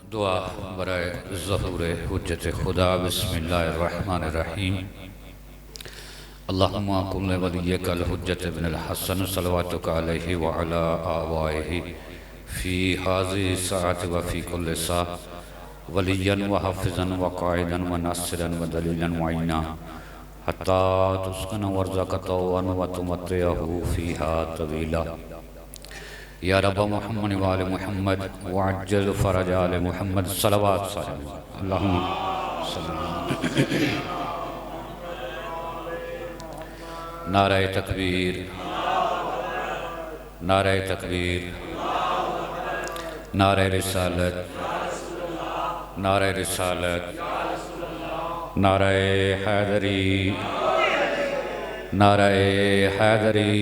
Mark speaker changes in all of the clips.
Speaker 1: दुआ बराए ज़हूर हुज्जत खुदा। बिस्मिल्लाहिर्रहमानिर्रहीम। अल्लाहुम्मा कुल वलिय्यकल हुज्जत इब्नुल हसन सल्लवातुका अलैहि व अला आबाइहि फ़ी हाज़िहि साअति व फ़ी कुल्लि सा वलिय्यन व हाफ़िज़न व क़ाइदन व नासिरन व दलीलन व अईना हत्ता तुस्किन वरज़क़तहु व तुमत्तिअहु फ़ीहा तवीला। या रब्ब मुहम्मद व आले मुहम्मद वअज्जिल फ़रज आले मुहम्मद सल्लवात अल्लाहुम्मा सल्ली। नारे तकबीर, नारे तकबीर, नारे रिसालत, नारे रिसालत, नारे हैदरी, नारे हैदरी,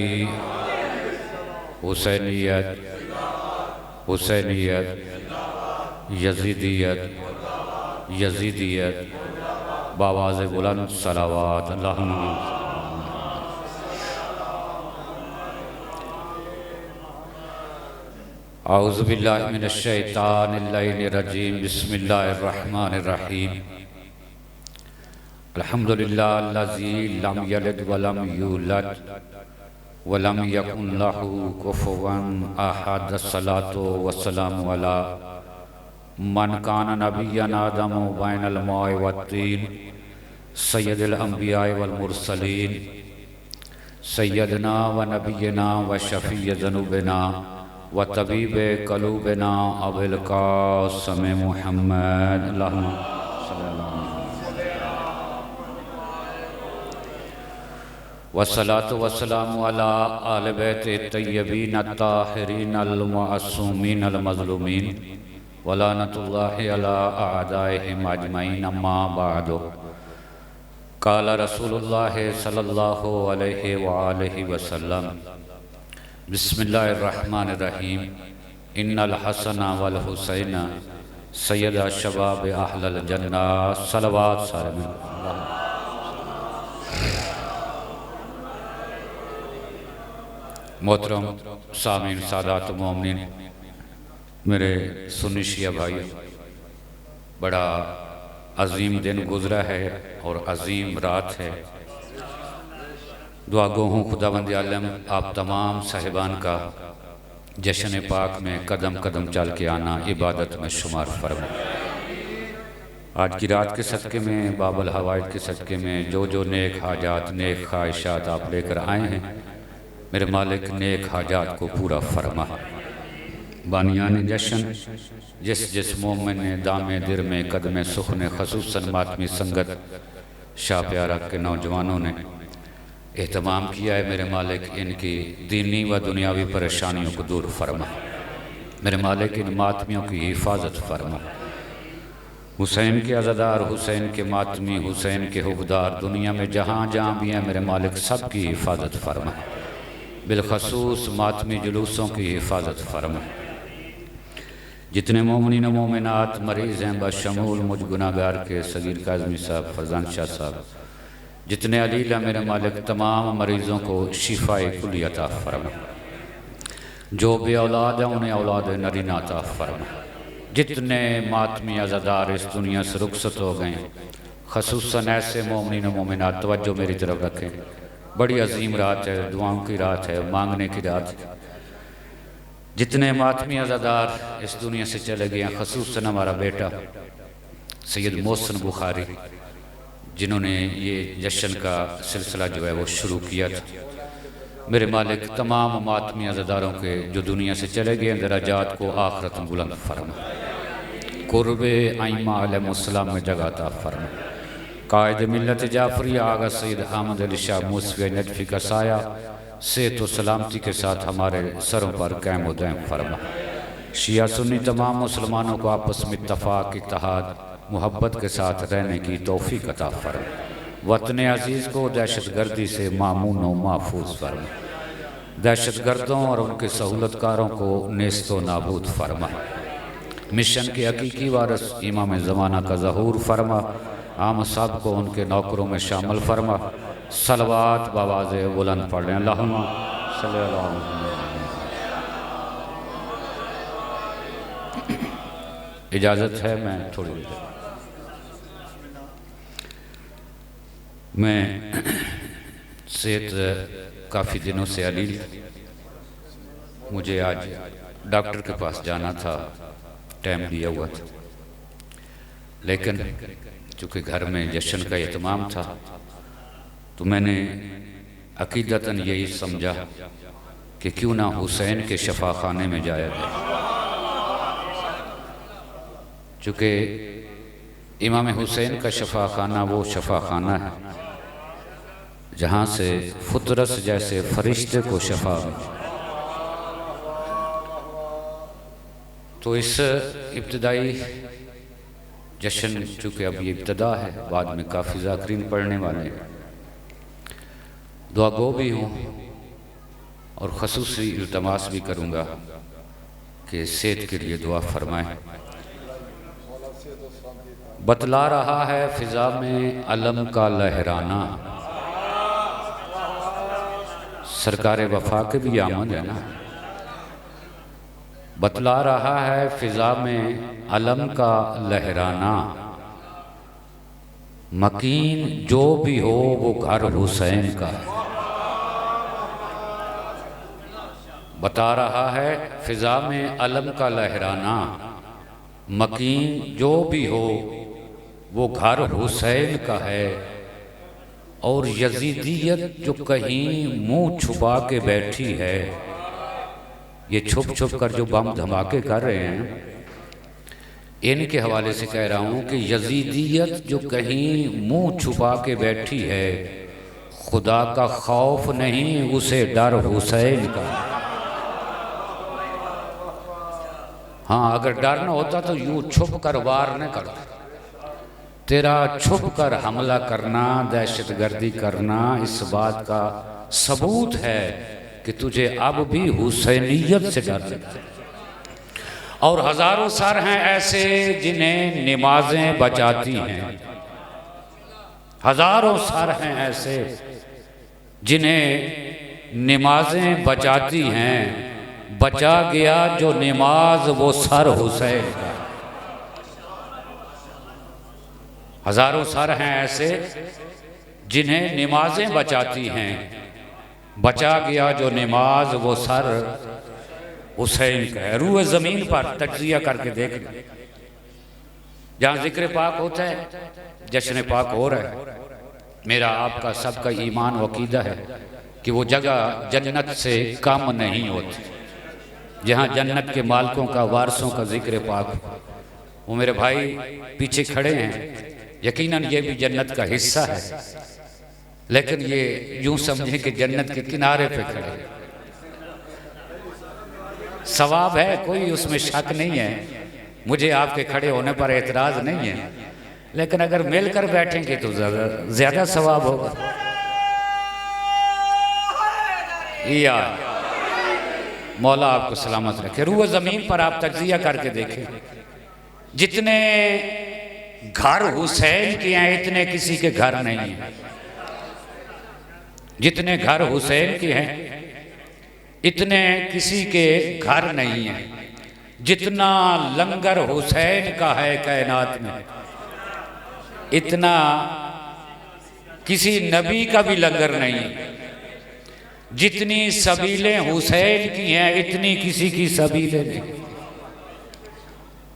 Speaker 1: हुसैनियत, हुसैनियत, यजीदियत, यजीदियत, बावाज़ बुलंद सलावात। अल्लाहुम्मा औज़ु बिल्लाहि मिनश शैतानिर रजीम। बिस्मिल्लाहिर्रहमानिर्रहीम। अल्हम्दुलिल्लाहिल्लज़ी लम यलिद व लम यूलद वलम यकुन लहू कुफुवन अहद। अस्सलातु वस्सलामु अला मन कान नबिय्यन आदमु बैनल माइ वत्तीन सय्यदुल अंबिया'i वल मुरसलीन सय्यदना व नबिय्यना व शफ़ीअ ज़ुनूबिना व तबीबे क़ुलूबिना अबुल क़ासिम मुहम्मद। अल्लाहुम्मा वस्सलातु वस्सलामु अला आले बैति तय्यबीन अत्ताहिरीन अल मअसूमीन अल मज़लूमीन व लानतुल्लाहि अला अअदाइहिम अजमईन। अम्मा बअदु। क़ाल रसूलुल्लाहि सल्लल्लाहु अलैहि व आलिहि वसल्लम। बिस्मिल्लाहिर्रहमानिर्रहीम। इन्नल हसन वल हुसैन सय्यदा शबाब अहलल जन्नह। सलवात सारे। मोहतरम सामीन, सादात मोमिनीन, मेरे सुन्नी शिया भाई, बड़ा अजीम दिन गुज़रा है और अजीम रात है। दुआ गो हूँ खुदावंद आलम आप तमाम साहिबान का जश्न पाक में कदम कदम चल के आना इबादत में शुमार फरमा। आज की रात के सदक़े में, बाबल हवाइज के सदक़े में जो नेक हाजात, नेक ख्वाहिशात आप लेकर आए हैं, मेरे मालिक नेक हाजात को पूरा फरमा। बानियान जश्न जिस मोमिन ने दामे दिर में कदम सुखने खसूसन मातमी संगत शाह प्यारा के नौजवानों ने एहतमाम किया है, मेरे मालिक इनकी दीनी व दुनियावी परेशानियों को दूर फरमा। मेरे मालिक इन मातमियों की हिफाजत फरमा। हुसैन के अज़ादार, हुसैन के मातमी, हुसैन के हुबदार दुनिया में जहाँ जहाँ भी हैं, मेरे मालिक सब की हिफाजत फरमा। बिलखसूस मातमी जुलूसों की हिफाजत फरमा। जितने मोमिनीन व मोमिनात मरीज़ हैं बशमूल मुझ गुनाहगार के सगीर काज़मी साहब, फरजान शाह साहब, जितने अलीला मेरे मालिक तमाम मरीज़ों को शिफाए कुली अता फरमा। जो बे औलाद हैं उन्हें औलाद नरीना अता फरमा। जितने मातमी अज़ादार इस दुनिया से रुखसत हो गए, खसूसन ऐसे मोमिनीन व मोमिनात, तवज्जो मेरी तरफ रखें। बड़ी अजीम रात है, दुआओं की रात है, मांगने की रात है। जितने मातमी अज़ादार इस दुनिया से चले गए हैं, खसूसन हमारा बेटा सैयद मोहसिन बुखारी, जिन्होंने ये जश्न का सिलसिला जो है वो शुरू किया था, मेरे मालिक तमाम मातमी अज़ादारों के जो दुनिया से चले गए हैं, दराजात को आखिरत में बुलंद फरमा। कुर्बे आइमा अलैहिस्सलाम में जगह अता फरमा। कायद मिल्लत जाफरिया आगा सैयद अहमद अली शाह मूसवी नजफ़ी का साया सेहत व सलामती के साथ हमारे सरों पर कायम व दायम फरमा। शिया सुन्नी तमाम मुसलमानों को आपस में इत्तफ़ाक़, इत्तेहाद, मोहब्बत के साथ रहने की तौफ़ीक़ अता फरमा। वतन अज़ीज़ को दहशत गर्दी से मामून व महफूज फरमा। दहशत गर्दों और उनके सहूलतकारों को नेस्त व नाबूद फरमा। मिशन के हकीकी वारिस इमाम ज़माना का ज़हूर फरमा। आम साहब को उनके नौकरों में शामिल फरमा। सलवात बावाज़ बुलंद पढ़ लें। अल्लाहुम्मा सल्ली अला मुहम्मद। इजाज़त है मैं थोड़ी देर मैं सेहत काफ़ी दिनों से अलील, मुझे आज डॉक्टर के पास जाना था, टाइम दिया हुआ था, लेकिन चूँकि घर में जश्न का एहतमाम था तो मैंने अकीदतन यही समझा कि क्यों ना हुसैन के शफा खाने में जाया जाए। चूँकि इमाम हुसैन का शफा खाना वो शफा खाना है जहाँ से फुतरस जैसे फरिश्ते को शफा मिले। तो इस इब्तदाई जश्न चूँकि अब ये इब्तदा है, बाद में काफ़ी ज़ाकिरीन पढ़ने वाले हैं, दुआ गो भी हूँ और ख़ुसूसी इल्तमास भी करूँगा कि सेहत के लिए दुआ फरमाएँ। बतला रहा है फ़िज़ा में अलम का लहराना, सरकार वफा के भी आमद है ना। बतला रहा है फ़िज़ा में अलम का लहराना, मकीन जो भी हो वो घर हुसैन का है। बता रहा है फ़िज़ा में अलम का लहराना, मकीन जो भी हो वो घर हुसैन का है। और यजीदियत जो कहीं मुंह छुपा के बैठी है, ये छुप छुप कर जो बम धमाके कर रहे हैं, इनके हवाले से कह रहा हूँ कि यजीदियत जो कहीं मुंह छुपा के बैठी है, खुदा का खौफ नहीं उसे डर हुसैन का। हाँ, अगर डर न होता तो यूँ छुप कर वार न करता। तेरा छुप कर हमला करना, दहशतगर्दी करना, इस बात का सबूत है कि तुझे अब भी हुसैनियत से डर लगता है। और हजारों सर हैं ऐसे जिन्हें नमाजें बचाती हैं, हजारों सर हैं ऐसे जिन्हें नमाजें बचाती हैं। बचा गया जो नमाज वो सर हुसैन का। हजारों सर हैं ऐसे जिन्हें नमाजें बचाती हैं, बचा गया जो नमाज वो सर हुसैन का है। रूह ज़मीन पर तज्जिया करके देख ले, जहाँ जिक्र पाक होता है, जश्न पाक हो रहा है, मेरा आपका सबका ईमान वकीदा है कि वो जगह जन्नत से कम नहीं होती। जहाँ जन्नत के मालकों का, वारसों का जिक्र पाक, वो मेरे भाई पीछे खड़े हैं, यकीनन ये भी जन्नत का हिस्सा है, लेकिन ये यूं समझें कि जन्नत के किनारे पे खड़े। सवाब है, कोई उसमें शक नहीं है, मुझे आपके खड़े होने पर एतराज़ नहीं है, लेकिन अगर मिलकर बैठेंगे तो ज़्यादा सवाब होगा। या मौला आपको सलामत रखे। रूह ज़मीन पर आप तज्जिया करके देखें, जितने घर हुसैन के हैं इतने किसी के घर नहीं हैं। जितने घर हुसैन के हैं इतने किसी के घर नहीं हैं। जितना लंगर हुसैन का है कायनात में, इतना किसी नबी का भी लंगर नहीं है। जितनी सबीलें हुसैन की हैं इतनी किसी की सबीलें नहीं।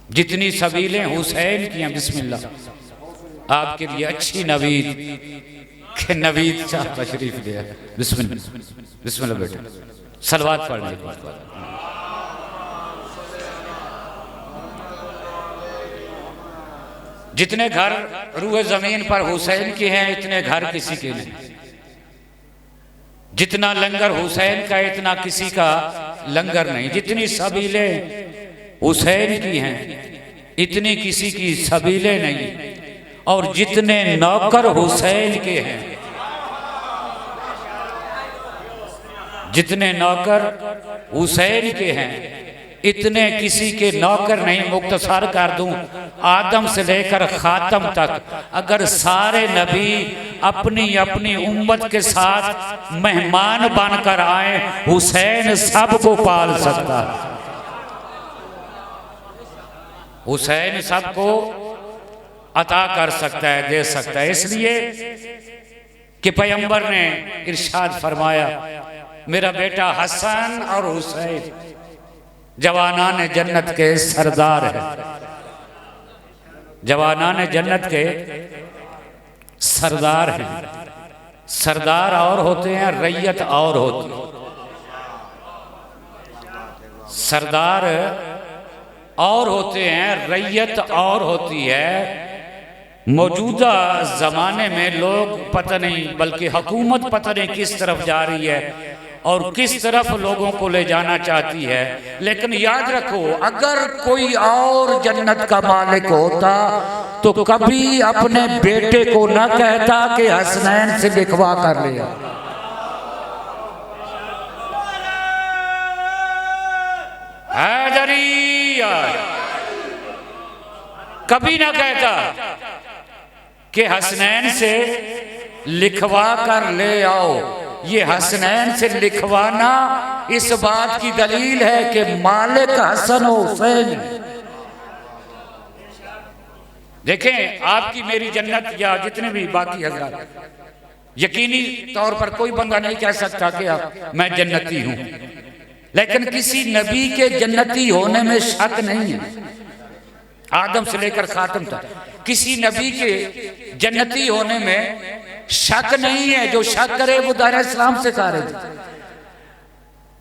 Speaker 1: जितनी सबीलें हुसैन की हैं, बिस्मिल्लाह आपके लिए अच्छी नवीद के नवीद शाह तशरीफ लिया। बिस्मिल्लाह बिस्मिल्लाह बेटा, सलवात पढ़ने के बाद। जितने घर रूह ज़मीन पर हुसैन के हैं इतने घर किसी के नहीं। जितना लंगर हुसैन का इतना किसी का लंगर नहीं। जितनी सबीलें हुसैन की हैं इतनी किसी की सबीलें नहीं। और जितने नौकर हुसैन के हैं, जितने नौकर हुसैन के हैं इतने किसी के नौकर नहीं। मुख्तसर कर दूं, आदम से लेकर खातम तक अगर सारे नबी अपनी अपनी उम्मत के साथ मेहमान बनकर आए, हुसैन सबको पाल सकता है। हुसैन सबको अता कर सकता है, दे सकता है, इसलिए कि पैगंबर ने इरशाद फरमाया, मेरा बेटा हसन और हुसैन जवानान जन्नत के सरदार है। जवानान जन्नत के सरदार हैं। सरदार और होते हैं, रैयत और होती है। सरदार और होते हैं, रैयत और होती है। मौजूदा ज़माने में लोग पता नहीं, बल्कि हुकूमत पता नहीं किस तरफ जा रही है और किस तरफ लोगों को ले जाना चाहती है। लेकिन याद रखो, अगर कोई और जन्नत का मालिक होता तो कभी अपने बेटे को न कहता कि हसनैन से लिखवा कर लिया। कभी ना कहता कि हसनैन से लिखवा कर ले आओ। ये हसनैन से लिखवाना इस बात की दलील है कि मालिक हसन हुसैन। देखें, आपकी मेरी जन्नत या जितने भी बाकी हज़रात, यकीनी तौर पर कोई बंदा नहीं कह सकता कि मैं जन्नती हूं, लेकिन किसी नबी के जन्नती होने में शक नहीं है। आदम से लेकर खातम तक किसी नबी के जन्नती होने में शक नहीं है। जो शक करे वो दायरा इस्लाम से खारिज।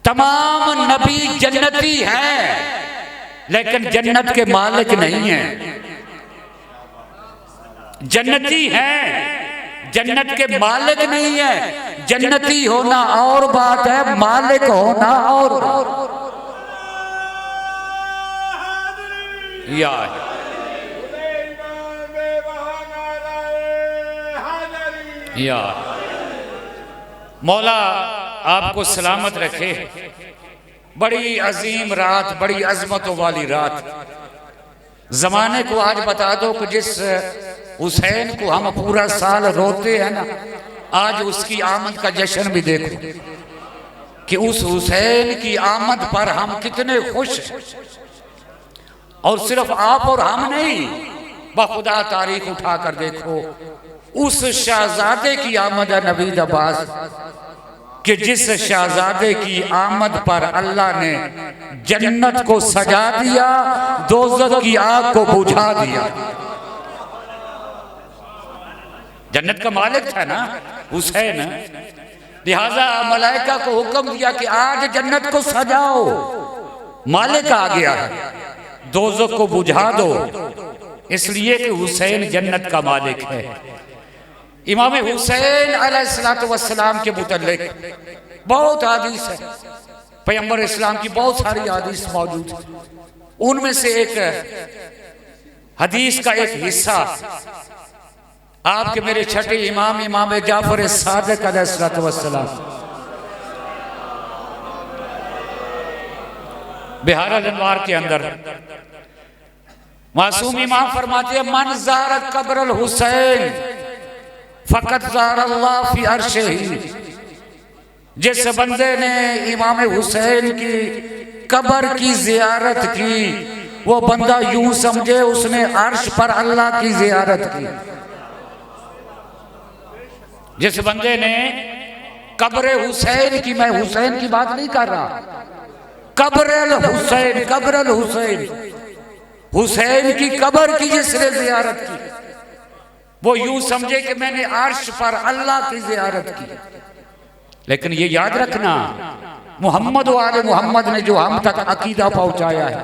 Speaker 1: तमाम नबी जन्नती हैं, लेकिन जन्नत के मालिक नहीं हैं। जन्नती हैं, जन्नत के मालिक नहीं है। जन्नती होना और बात है, मालिक होना और या मौला आपको सलामत रखे। बड़ी अजीम रात, बड़ी अजमतों वाली रात। जमाने को आज बता दो कि जिस हुसैन को हम पूरा साल रोते हैं ना, आज उसकी आमद का जश्न भी देखो कि उस हुसैन की आमद पर हम कितने खुश हैं। और सिर्फ आप और हम नहीं, बखुदा तारीख उठा कर देखो, उस शहजादे की आमद है नवीद अब्बास, कि जिस शहजादे की आमद पर अल्लाह ने जन्नत को सजा दिया, दोज़ख की आग को बुझा दिया। जन्नत का मालिक था ना हुसैन, लिहाजा मलाइका को हुक्म दिया कि आज जन्नत को सजाओ। मालिक आ गया है, दोज़ख को बुझा दो, इसलिए कि हुसैन जन्नत का मालिक है। इमाम हुसैन अलैहिस्सलातु वस्सलाम के मुतल्लिक बहुत हदीस है, पैगंबर इस्लाम की बहुत सारी हदीस मौजूद है। उनमें से एक हदीस का एक हिस्सा आपके मेरे छठे इमाम, इमाम जाफर सादिक अलैहिस्सलातु वस्सलाम, बिहार अल-अनवार के अंदर मासूम इमाम फरमाते हैं, मन ज़ारा कब्र हुसैन फ़क़त ज़ारा अल्लाह फ़ी अर्शिही। जिस बंदे ने इमाम हुसैन की कब्र की ज़ियारत की, वो बंदा यूं समझे उसने अर्श पर अल्लाह की ज़ियारत की। जिस बंदे ने कब्र हुसैन की, मैं हुसैन की बात नहीं कर रहा, कब्र हुसैन, कब्र हुसैन, हुसैन की कब्र की जिसने ज़ियारत की, वो यूं समझे कि मैंने अर्श पर अल्लाह की ज़ियारत की। लेकिन ये याद रखना, मोहम्मद वाले मोहम्मद ने जो हम तक अकीदा पहुंचाया है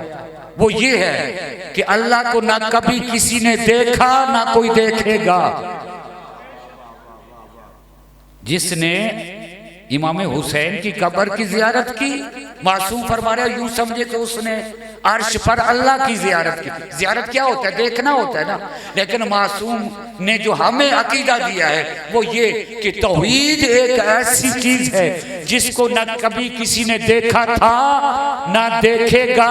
Speaker 1: वो ये है कि अल्लाह को ना कभी किसी ने देखा, ना कोई देखेगा। जिसने इमाम हुसैन की कब्र की ज़ियारत की, मासूम फरमा रहे यूं समझे कि उसने अर्श पर अल्लाह की ज़ियारत की। ज़ियारत क्या होता है? देखना होता है ना। लेकिन मासूम ने जो हमें अकीदा दिया है वो ये कि तौहीद एक ऐसी चीज है जिसको न कभी किसी ने देखा था ना देखेगा,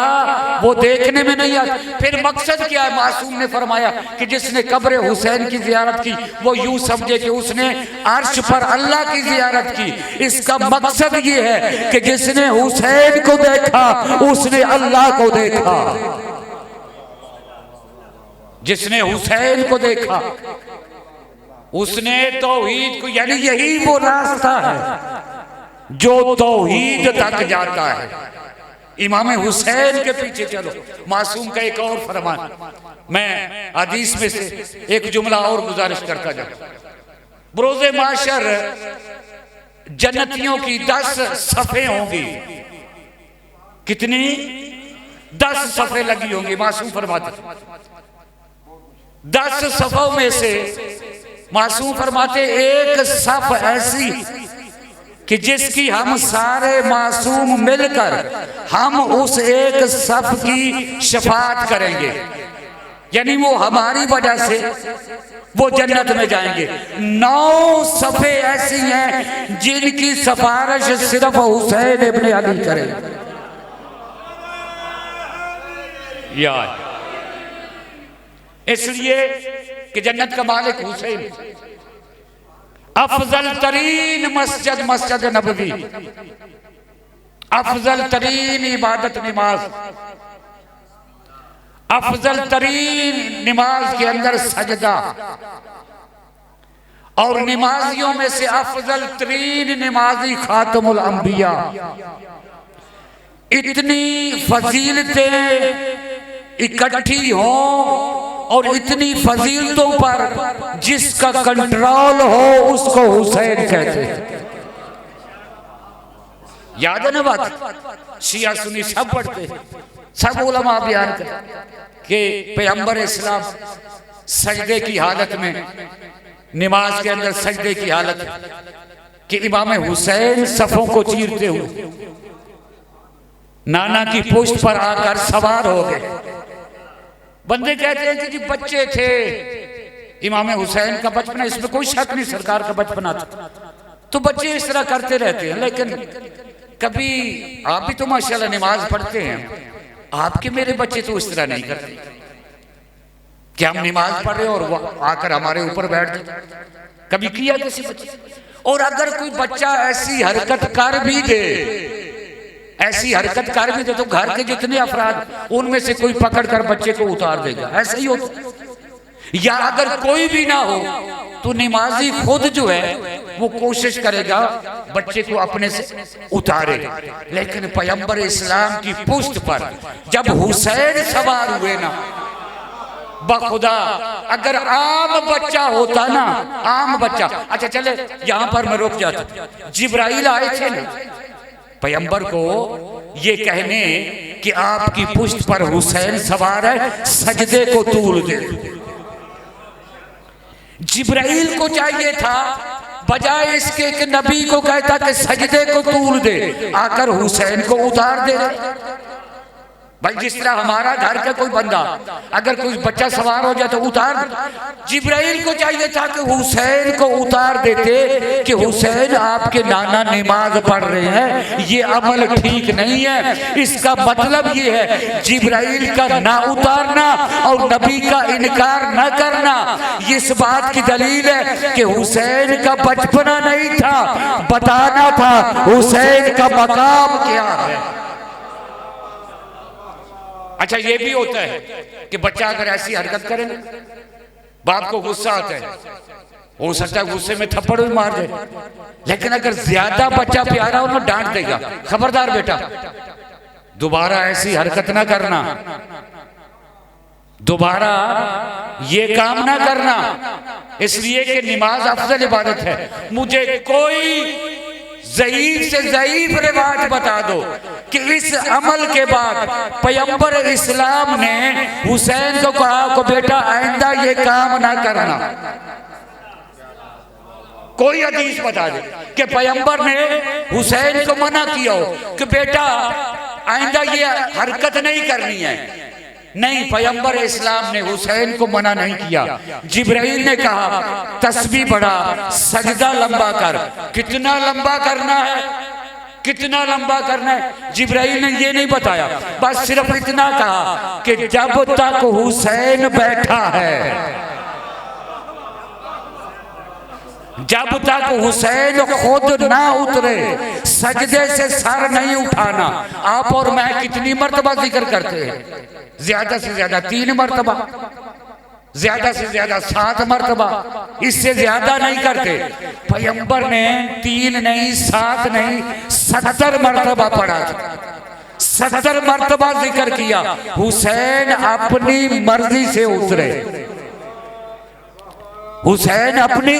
Speaker 1: वो देखने में नहीं आता। फिर मकसद क्या है? मासूम ने फरमाया कि जिसने कब्र हुसैन की ज़ियारत की वो यूं समझे कि उसने अर्श पर अल्लाह की ज़ियारत की। इसका मकसद ये है कि जिसने हुसैन को देखा उसने अल्लाह को देखा। जिसने हुसैन को देखा उसने तौहीद को, यानी यही वो रास्ता है जो तौहीद तक जाता है। इमाम हुसैन के पीछे चलो। मासूम का एक और फरमान, मैं हदीस में से एक जुमला और गुजारिश करता जाऊं। बरोज़े माशर जन्नतियों की 10 सफ़े होंगी। कितनी? 10 सफ़े लगी होंगी। मासूम फरमाते 10 सफ़ों में से मासूम फरमाते एक सफ़ ऐसी कि जिसकी हम सारे मासूम मिलकर हम उस एक सफ़ की शफाअत करेंगे, यानी वो हमारी वजह से वो जन्नत में जाएंगे। 9 सफ़े ऐसी हैं जिनकी सिफारिश सिर्फ हुसैन इब्ने अली करेंगे। यार इसलिए कि जन्नत का मालिक हुसैन, अफजल तरीन मस्जिद मस्जिद नबवी, अफजल तरीन इबादत नमाज, अफजल तरीन नमाज के अंदर सजदा, और नमाजियों में से अफजल तरीन नमाजी खातमुल अंबिया। इतनी फजीलतें इकट्ठी हों और इतनी फजीलतों पर जिसका कंट्रोल हो उसको हुसैन कहते हैं। याद है ना बात? शिया सुन्नी सब पढ़ते, सब उलमा बयान करते कि पैगंबर इस्लाम सजदे की हालत में, नमाज के अंदर सजदे की हालत कि इमाम हुसैन सफों को चीरते हुए नाना की पुश्त पर आकर सवार हो गए। बंदे कहते हैं कि जी बच्चे थे, इमाम हुसैन का बचपना, इसमें कोई शक नहीं, सरकार का बचपना था, तो बच्चे इस तरह करते रहते हैं। लेकिन कभी आप भी तो माशाल्लाह नमाज पढ़ते हैं, आपके मेरे बच्चे तो इस तरह नहीं करते कि हम नमाज पढ़ रहे और वो आकर हमारे ऊपर बैठ गए। कभी किया किसी बच्चे? और अगर कोई बच्चा ऐसी हरकत कर भी दे, ऐसी हरकत कर भी दे तो घर के जितने अफराद उनमें से कोई पकड़ कर बच्चे को उतार देगा। ऐसा ही होता। या अगर कोई भी ना हो तो नमाजी खुद जो है वो कोशिश करेगा बच्चे को अपने से उतारे। लेकिन पैगंबर इस्लाम की पुश्त पर जब हुसैन सवार हुए ना, बखुदा अगर आम बच्चा होता ना, आम बच्चा, अच्छा चले यहां पर मैं रुक जाता। जिब्राइल आए थे ना पैगंबर को ये कहने कि आपकी पुश्त पर हुसैन सवार है, सजदे को तूल दे। जिब्राइल को चाहिए था बजाय इसके कि नबी को कहता कि सजदे को तूल दे, आकर हुसैन को उतार दे। भाई जिस तरह हमारा घर का कोई बंदा अगर कोई बच्चा सवार हो जाए तो उतार, जिब्राइल को चाहिए था कि हुसैन को उतार देते कि हुसैन आपके नाना नमाज पढ़ रहे हैं, ये अमल ठीक नहीं है। इसका मतलब ये है जिब्राइल का ना उतारना और नबी का इनकार न करना इस बात की दलील है कि हुसैन का बचपना नहीं था, बताना था हुसैन का मकाम क्या है। अच्छा ये भी होता है कि बच्चा अगर ऐसी हरकत करे ना, बाप को गुस्सा आता है, हो सकता है गुस्से में थप्पड़ भी मार दे, लेकिन अगर ज्यादा बच्चा प्यारा हो ना डांट देगा, खबरदार बेटा दोबारा ऐसी हरकत ना करना, दोबारा ये काम ना करना, इसलिए कि नमाज अफजल इबादत है। मुझे कोई ज़ईफ से ज़ईफ रिवाज बता दो कि इस अमल के बाद पैगंबर इस्लाम ने हुसैन को कहा को बेटा आइंदा ये काम ना करना। कोई हदीस बता दे कि पैगंबर ने हुसैन को मना किया हो कि बेटा आइंदा ये हरकत नहीं करनी है। नहीं, पैगंबर इस्लाम ने हुसैन को मना नहीं किया। जिब्राइल ने कहा तस्बीह बढ़ा, सजदा लंबा कर। कितना लंबा करना है, कितना लंबा करना है जिब्राइल ने ये नहीं बताया, बस सिर्फ इतना कहा कि जब तक हुसैन बैठा है, जब तक हुसैन खुद ना उतरे, सजदे से सर नहीं उठाना। आप और मैं कितनी मर्तबा जिक्र करते हैं? ज्यादा से ज्यादा 3 मर्तबा। ज्यादा से ज्यादा 7 मरतबा, इससे ज्यादा नहीं करते। पैगंबर ने 3 नहीं 7 नहीं 70 मरतबा पढ़ा था, 70 मरतबा जिक्र किया। हुसैन अपनी मर्जी से उतरे, हुसैन अपनी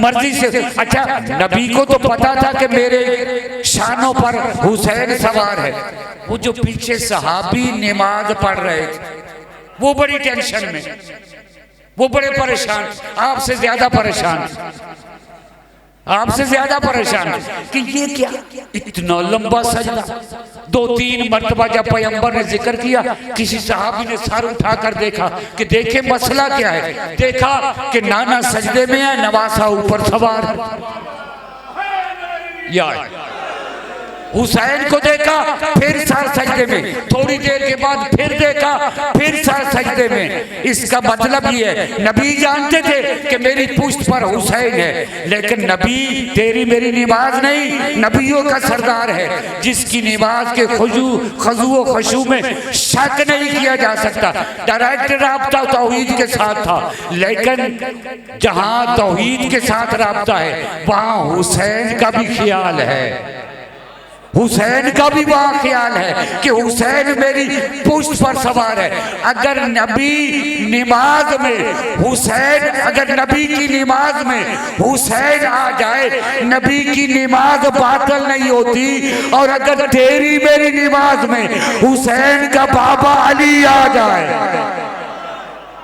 Speaker 1: मर्जी से। अच्छा, नबी को तो पता था कि मेरे शानों पर हुसैन सवार है। वो जो पीछे सहाबी नमाज पढ़ रहे थे वो बड़ी टेंशन में, वो बड़े परेशान, आपसे ज्यादा परेशान, आपसे ज्यादा परेशान कि ये क्या इतना लंबा सजदा। 2-3 मरतबा जब पैगंबर ने जिक्र किया, किसी सहाबी ने सर उठाकर देखा कि देखे मसला क्या है। देखा कि नाना सजदे में है, नवासा ऊपर सवार है। यार हुसैन को देखा, फिर सर सजदे में, थोड़ी देर के बाद फिर देखा, फिर सर सजदे में। इसका मतलब ये है, नबी जानते थे कि मेरी पुश्त पर हुसैन है, लेकिन नबी तेरी मेरी नमाज नहीं, नबियों का सरदार है जिसकी नमाज के खजू खशू में शक नहीं किया जा सकता। डायरेक्ट राब्ता तौहीद के साथ था, लेकिन जहां तौहीद के साथ राब्ता है वहां हुसैन का भी ख्याल है, हुसैन का भी वहां ख्याल है कि हुसैन मेरी पुश्त पर सवार है। अगर नबी नमाज में हुसैन, अगर नबी की नमाज में हुसैन आ जाए, नबी की नमाज बातिल नहीं होती। और अगर तेरी मेरी नमाज में हुसैन का बाबा अली आ जाए